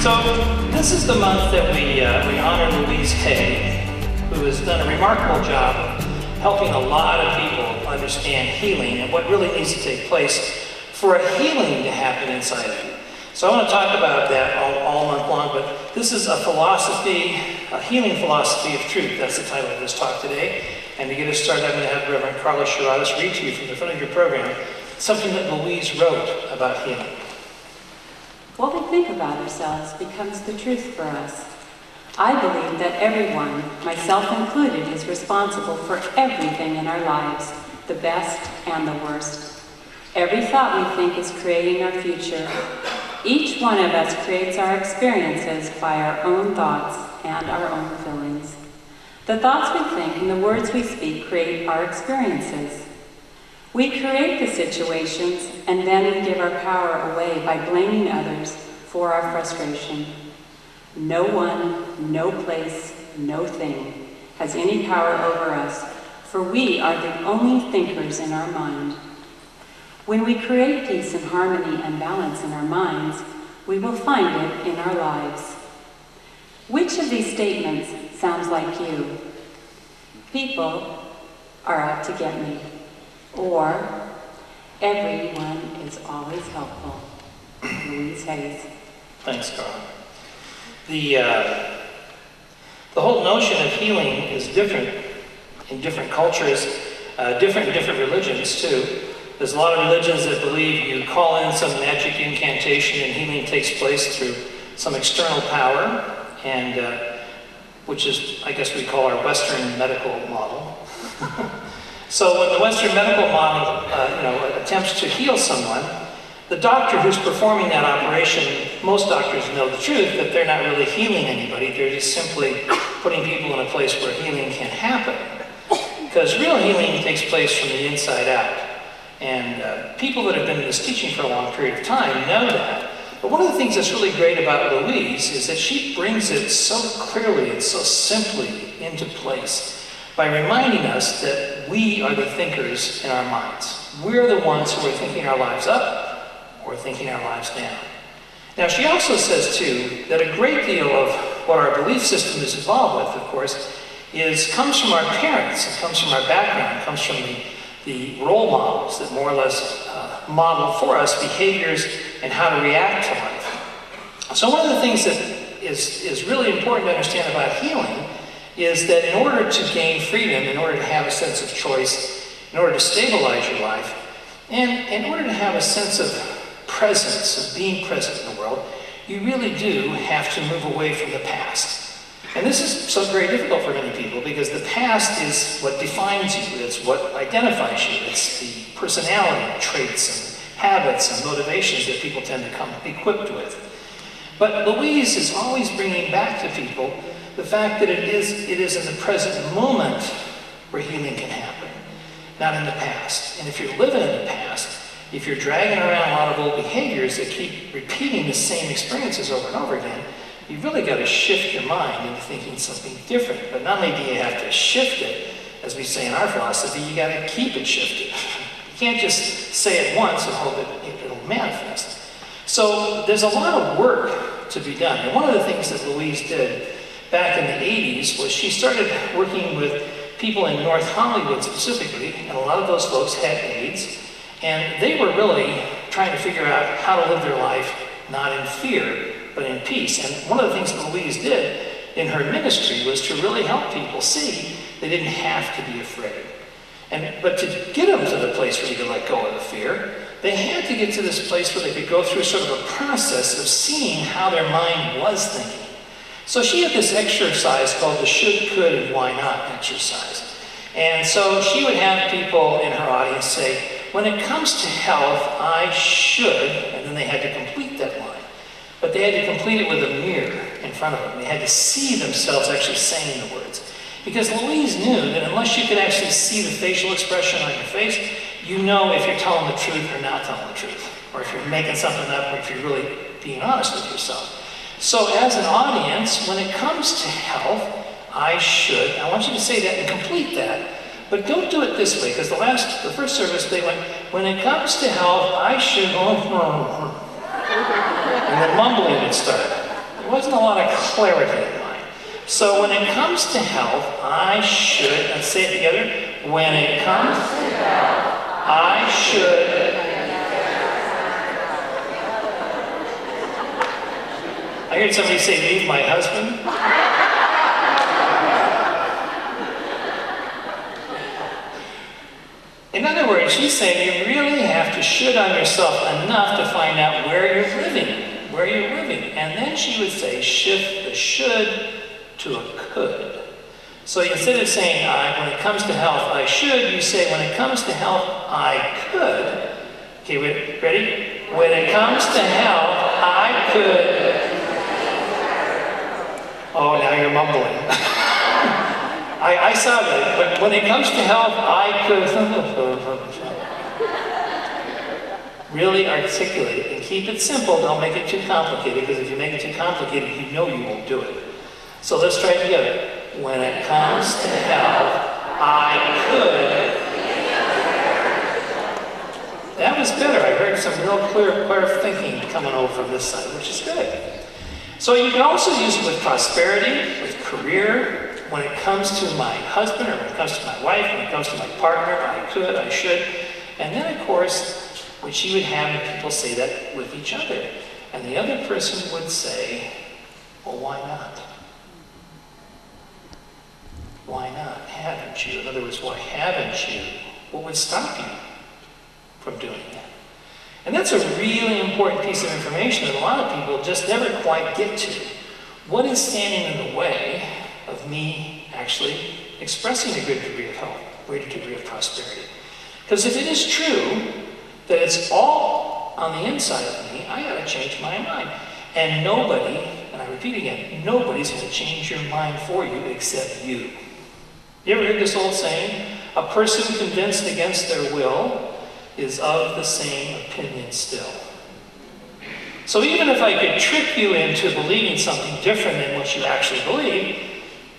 So this is the month that we honor Louise Hay, who has done a remarkable job of helping a lot of people understand healing and what really needs to take place for a healing to happen inside of you. So I want to talk about that all month long, but this is a philosophy, a healing philosophy of truth. That's the title of this talk today. And to get us started, I'm going to have Reverend Carlos Shiradas read to you from the front of your program something that Louise wrote about healing. What we think about ourselves becomes the truth for us. I believe that everyone, myself included, is responsible for everything in our lives, the best and the worst. Every thought we think is creating our future. Each one of us creates our experiences by our own thoughts and our own feelings. The thoughts we think and the words we speak create our experiences. We create the situations and then we give our power away by blaming others for our frustration. No one, no place, no thing has any power over us, for we are the only thinkers in our mind. When we create peace and harmony and balance in our minds, we will find it in our lives. Which of these statements sounds like you? People are out to get me. Or, everyone is always helpful. Louise Hay. Thanks, Carl. The whole notion of healing is different in different cultures, different in different religions too. There's a lot of religions that believe you call in some magic incantation and healing takes place through some external power, and which is, I guess we call our Western medical model. So when the Western medical model attempts to heal someone, the doctor who's performing that operation, most doctors know the truth, that they're not really healing anybody, they're just simply putting people in a place where healing can happen. Because real healing takes place from the inside out. And people that have been in this teaching for a long period of time know that. But one of the things that's really great about Louise is that she brings it so clearly and so simply into place by reminding us that we are the thinkers in our minds. We're the ones who are thinking our lives up or thinking our lives down. Now, she also says, too, that a great deal of what our belief system is involved with, of course, comes from our parents, it comes from our background, it comes from the role models that more or less model for us behaviors and how to react to life. So one of the things that is really important to understand about healing is that in order to gain freedom, in order to have a sense of choice, in order to stabilize your life, and in order to have a sense of presence, of being present in the world, you really do have to move away from the past. And this is so very difficult for many people because the past is what defines you, it's what identifies you, it's the personality traits and habits and motivations that people tend to come equipped with. But Louise is always bringing back to people the fact that it is in the present moment where healing can happen, not in the past. And if you're living in the past, if you're dragging around a lot of old behaviors that keep repeating the same experiences over and over again, you've really got to shift your mind into thinking something different. But not only do you have to shift it, as we say in our philosophy, you got to keep it shifted. You can't just say it once and hope it'll manifest. So there's a lot of work to be done. And one of the things that Louise did back in the 80s was she started working with people in North Hollywood specifically, and a lot of those folks had AIDS, and they were really trying to figure out how to live their life not in fear, but in peace. And one of the things that Louise did in her ministry was to really help people see they didn't have to be afraid. But to get them to the place where you could let go of the fear, they had to get to this place where they could go through sort of a process of seeing how their mind was thinking. So she had this exercise called the should, could, and why not exercise. And so she would have people in her audience say, when it comes to health, I should, and then they had to complete that line. But they had to complete it with a mirror in front of them. They had to see themselves actually saying the words. Because Louise knew that unless you could actually see the facial expression on your face, you know if you're telling the truth or not telling the truth, or if you're making something up, or if you're really being honest with yourself. So as an audience, when it comes to health, I want you to say that and complete that. But don't do it this way, because the first service they went, when it comes to health, I should, and the mumbling would start. wasn't a lot of clarity in mine. So when it comes to health, I should, let's say it together, when it comes to health, I should. I heard somebody say, leave my husband. In other words, she's saying you really have to should on yourself enough to find out where you're living. And then she would say, shift the should to a could. So instead of saying, when it comes to health, I should, you say, when it comes to health, I could. Okay, ready? When it comes to health, I could. Oh, now you're mumbling. I saw that, but when it comes to health, I could. Really articulate it and keep it simple. Don't make it too complicated, because if you make it too complicated, you know you won't do it. So let's try it together. When it comes to health, I could. That was better. I heard some real clear thinking coming over from this side, which is good. So you can also use it with prosperity, with career. When it comes to my husband, or when it comes to my wife, when it comes to my partner, I could, I should. And then, of course, what she would have, and people say that with each other. And the other person would say, well, why not? Why not? Haven't you? In other words, why haven't you? What would stop you from doing that? And that's a really important piece of information that a lot of people just never quite get to. What is standing in the way of me actually expressing a good degree of health, a great degree of prosperity? Because if it is true that it's all on the inside of me, I got to change my mind. And nobody, and I repeat again, nobody's going to change your mind for you except you. You ever heard this old saying? A person convinced against their will is of the same opinion still. So even if I could trick you into believing something different than what you actually believe,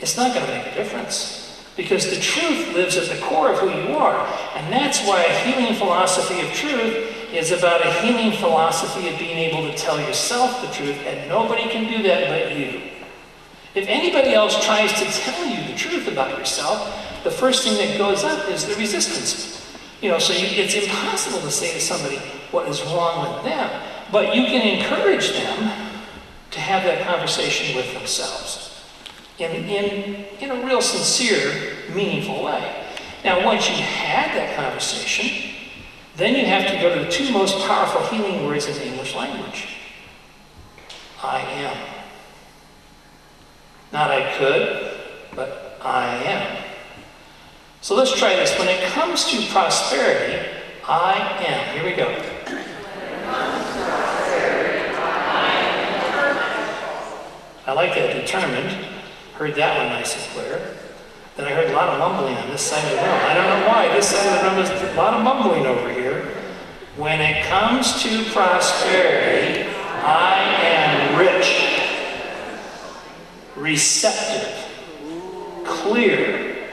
it's not going to make a difference. Because the truth lives at the core of who you are. And that's why a healing philosophy of truth is about a healing philosophy of being able to tell yourself the truth, and nobody can do that but you. If anybody else tries to tell you the truth about yourself, the first thing that goes up is the resistance. It's impossible to say to somebody what is wrong with them, but you can encourage them to have that conversation with themselves in a real sincere, meaningful way. Now, once you had that conversation, then you have to go to the two most powerful healing words in the English language. I am. Not I could, but I am. So let's try this. When it comes to prosperity, I am. Here we go. When it comes to prosperity, I am. I like that, determined. Heard that one nice and clear. Then I heard a lot of mumbling on this side of the room. I don't know why. This side of the room is a lot of mumbling over here. When it comes to prosperity, I am rich, receptive, clear,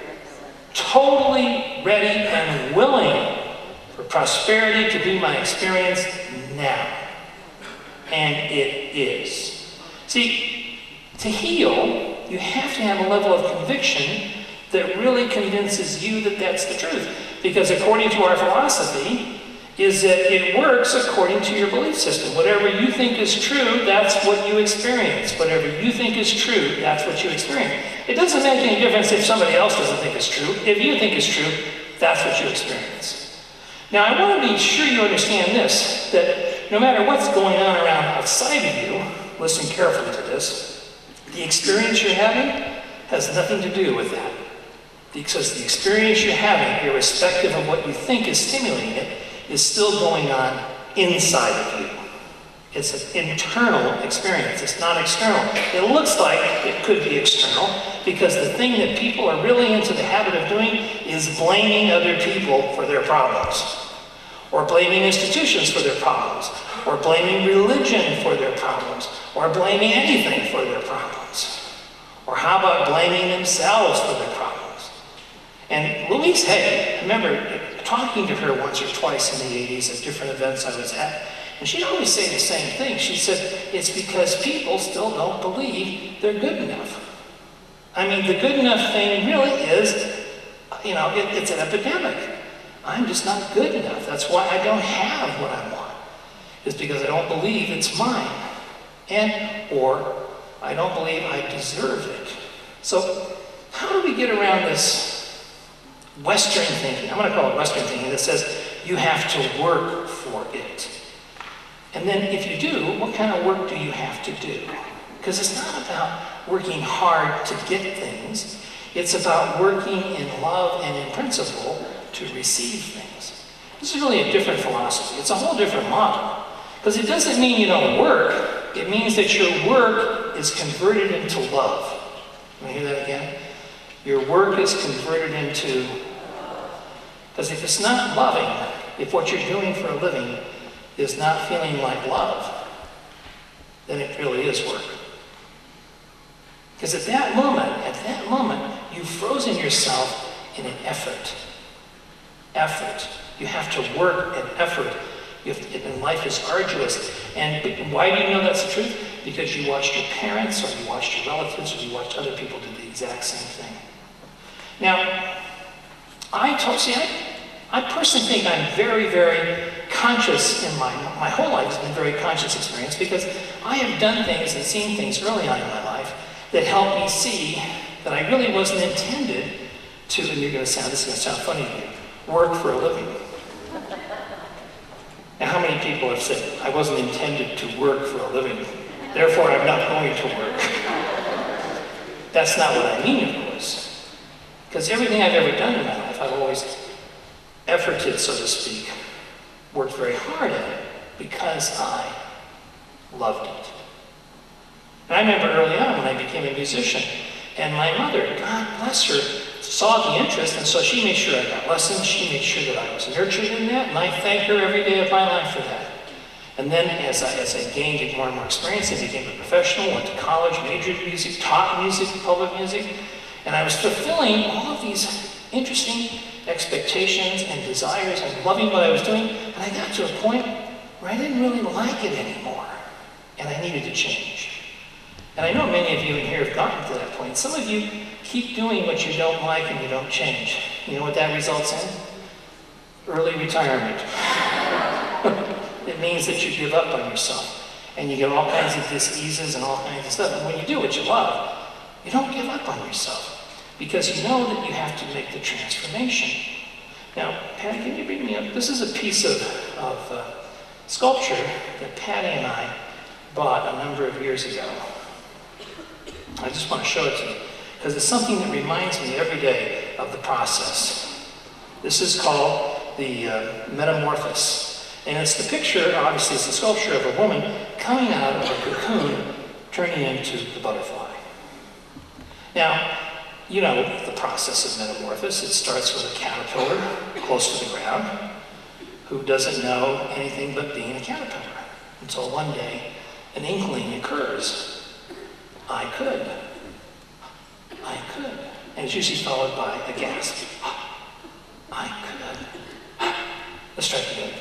totally ready and willing for prosperity to be my experience now. And it is. See, to heal, you have to have a level of conviction that really convinces you that that's the truth. Because according to our philosophy, is that it works according to your belief system. Whatever you think is true, that's what you experience. Whatever you think is true, that's what you experience. It doesn't make any difference if somebody else doesn't think it's true. If you think it's true, that's what you experience. Now, I want to be sure you understand this, that no matter what's going on around outside of you, listen carefully to this, the experience you're having has nothing to do with that. Because the experience you're having, irrespective of what you think is stimulating it, is still going on inside of you. It's an internal experience. It's not external. It looks like it could be external because the thing that people are really into the habit of doing is blaming other people for their problems, or blaming institutions for their problems, or blaming religion for their problems, or blaming anything for their problems. Or how about blaming themselves for their problems? And Louise Hay, I remember talking to her once or twice in the 80s at different events I was at, And she'd always say the same thing. She said, it's because people still don't believe they're good enough. I mean, the good enough thing really is, it's an epidemic. I'm just not good enough. That's why I don't have what I want. It's because I don't believe it's mine. Or I don't believe I deserve it. So how do we get around this Western thinking? I'm going to call it Western thinking that says you have to work for it. And then if you do, what kind of work do you have to do? Because it's not about working hard to get things. It's about working in love and in principle to receive things. This is really a different philosophy. It's a whole different model. Because it doesn't mean you don't work. It means that your work is converted into love. Can you hear that again? Your work is converted into... Because if it's not loving, if what you're doing for a living is not feeling like love, then it really is work. Because at that moment, you've frozen yourself in an effort. Effort. You have to work an effort. And life is arduous. And why do you know that's the truth? Because you watched your parents, or you watched your relatives, or you watched other people do the exact same thing. Now, I personally think I'm very, very conscious in my whole life has been a very conscious experience, because I have done things and seen things early on in my life that helped me see that I really wasn't intended to, and this is going to sound funny to you, work for a living. Now, how many people have said, I wasn't intended to work for a living, therefore I'm not going to work? That's not what I mean, of course. Because everything I've ever done in my life, I've always efforted, so to speak, worked very hard at it because I loved it. And I remember early on when I became a musician, and my mother, God bless her, saw the interest, and so she made sure I got lessons, she made sure that I was nurtured in that, and I thank her every day of my life for that. And then as I gained more and more experience, I became a professional, went to college, majored in music, taught music, public music, and I was fulfilling all of these interesting expectations and desires and loving what I was doing, and I got to a point where I didn't really like it anymore, and I needed to change. And I know many of you in here have gotten to that point. Some of you keep doing what you don't like and you don't change. You know what that results in? Early retirement. It means that you give up on yourself, and you get all kinds of diseases and all kinds of stuff. And when you do what you love, you don't give up on yourself, because you know that you have to make the transformation. Now, Patty, can you bring me up? This is a piece of sculpture that Patty and I bought a number of years ago. I just want to show it to you, because it's something that reminds me every day of the process. This is called the Metamorphosis. And it's the picture, obviously it's the sculpture of a woman coming out of a cocoon, turning into the butterfly. Now, you know the process of metamorphosis. It starts with a caterpillar close to the ground who doesn't know anything but being a caterpillar, until one day an inkling occurs. I could. And it's usually followed by a gasp. I could. Let's try it again.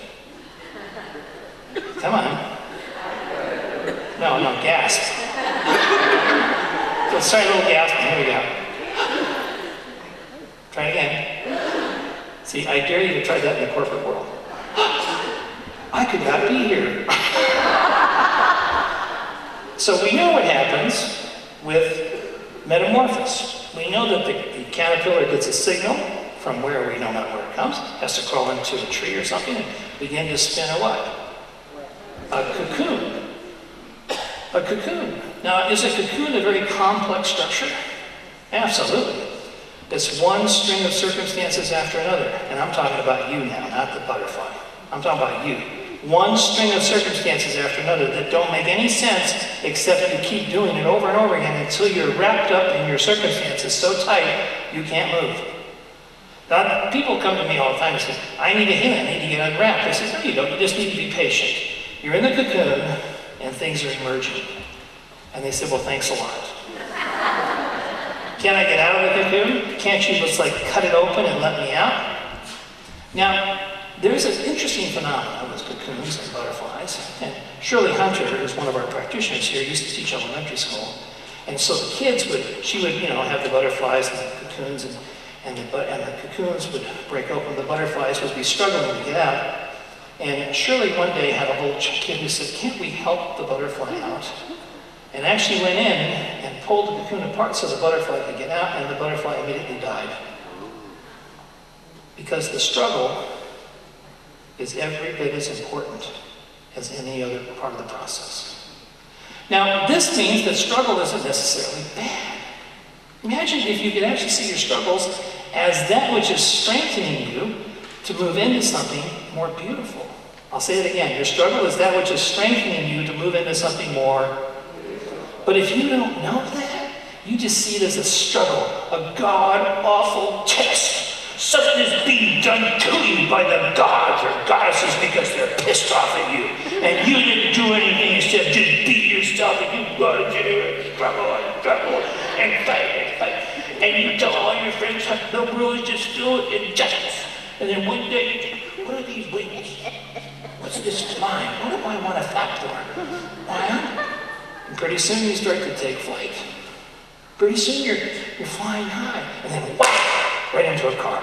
Come on. No, gasp. So let's try a little gasp. Here we go. Try it again. See, I dare you to try that in the corporate world. I could not be here. So we know what happens with metamorphosis. We know that the caterpillar gets a signal from where we know not where it comes, has to crawl into a tree or something and begin to spin a what? A cocoon. A cocoon. Now, is a cocoon a very complex structure? Absolutely. It's one string of circumstances after another. And I'm talking about you now, not the butterfly. I'm talking about you. One string of circumstances after another that don't make any sense, except you keep doing it over and over again until you're wrapped up in your circumstances so tight you can't move. Now, people come to me all the time and say, I need a healing, I need to get unwrapped. I say, no, you don't. You just need to be patient. You're in the cocoon and things are emerging. And they said, well, thanks a lot. Can I get out of the cocoon? Can't you just cut it open and let me out? Now, there's an interesting phenomenon with cocoons and butterflies. And Shirley Hunter, who's one of our practitioners here, used to teach elementary school. And so the kids she would, have the butterflies and the cocoons, and the cocoons would break open. The butterflies would be struggling to get out. And Shirley one day had a little kid who said, "Can't we help the butterfly out?" And actually went in and pulled the cocoon apart so the butterfly could get out, and the butterfly immediately died. Because the struggle is every bit as important as any other part of the process. Now, this means that struggle isn't necessarily bad. Imagine if you could actually see your struggles as that which is strengthening you to move into something more beautiful. I'll say it again. Your struggle is that which is strengthening you to move into something more. But if you don't know that, you just see it as a struggle, a god-awful test. Something is being done to you by the gods or goddesses because they're pissed off at you. And you didn't do anything except just beat yourself, and you go to and struggle and fight. And you tell all your friends the world is just filled with injustice. And then one day you think, what are these wings? What's this flying? What do I want to flap for? Why? And pretty soon you start to take flight. Pretty soon you're flying high. And then whack! Right into a car.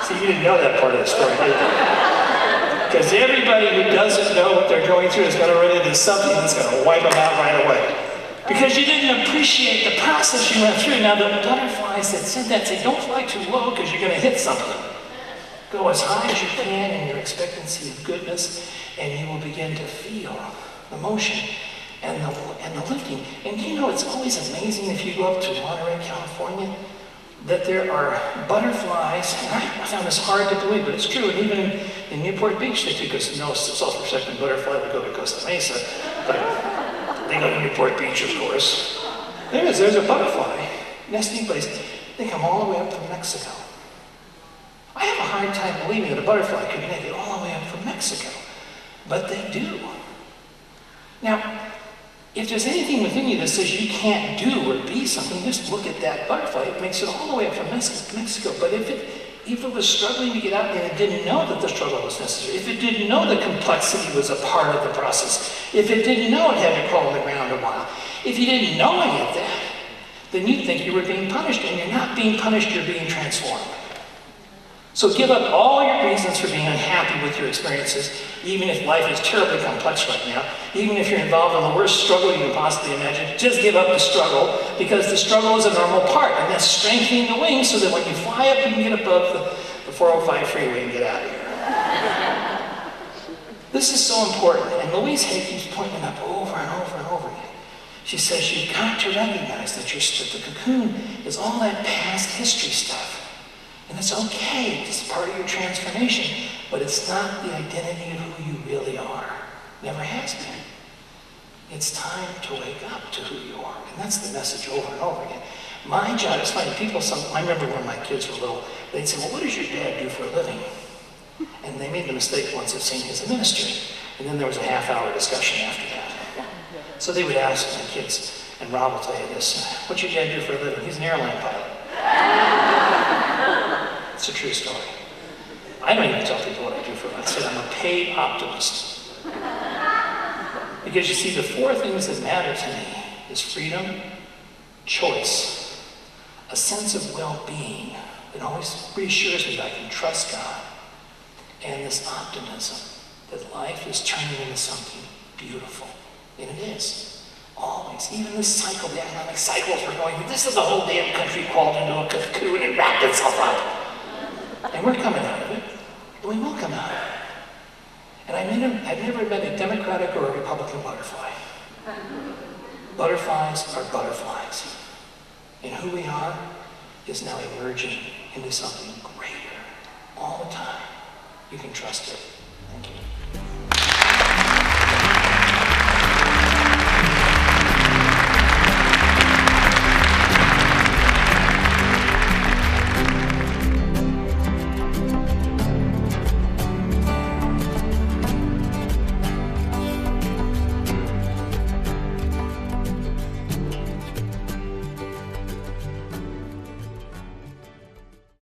See, you didn't know that part of the story, did you? Because everybody who doesn't know what they're going through is going to run into something that's going to wipe them out right away. Because you didn't appreciate the process you went through. Now, the butterflies that said that say, don't fly too low because you're going to hit something. Go as high as you can in your expectancy of goodness, and you will begin to feel the motion and the lifting. And it's always amazing if you go up to Monterey, California, that there are butterflies, and I found this hard to believe, but it's true, and even in Newport Beach they do, because no self-respecting butterfly would go to Costa Mesa, but they go to Newport Beach, of course. There's a butterfly nesting place. They come all the way up from Mexico. I have a hard time believing that a butterfly could make it all the way up from Mexico, but they do. Now, if there's anything within you that says you can't do or be something, just look at that butterfly. It makes it all the way up from Mexico. But if it was struggling to get out and it didn't know that the struggle was necessary, if it didn't know the complexity was a part of the process, if it didn't know it had to crawl on the ground a while, if you didn't know any of that, then you'd think you were being punished, and you're not being punished, you're being transformed. So give up all your reasons for being unhappy with your experiences, even if life is terribly complex right now, even if you're involved in the worst struggle you can possibly imagine. Just give up the struggle, because the struggle is a normal part, and that's strengthening the wings so that when you fly up, you can get above the 405 freeway and get out of here. This is so important, and Louise Hay keeps pointing up over and over and over again. She says you've got to recognize that the cocoon is all that past history stuff. And it's okay, it's part of your transformation, but it's not the identity of who you really are. Never has been. It's time to wake up to who you are. And that's the message over and over again. My job is finding people, I remember when my kids were little, they'd say, well, what does your dad do for a living? And they made the mistake once of saying he's a minister. And then there was a half-hour discussion after that. So they would ask my kids, and Rob will tell you this, what's your dad do for a living? He's an airline pilot. It's a true story. I don't even tell people what I do for a living. I said I'm a paid optimist. Because you see, the four things that matter to me is freedom, choice, a sense of well-being that always reassures me that I can trust God, and this optimism that life is turning into something beautiful. And it is. Always. Even this cycle, the economic cycles we're going through, this is the whole damn country crawled into a cocoon and wrapped itself up. And we're coming out of it. We will come out of it. And I've never met a Democratic or a Republican butterfly. Butterflies are butterflies. And who we are is now emerging into something greater all the time. You can trust it. Thank you.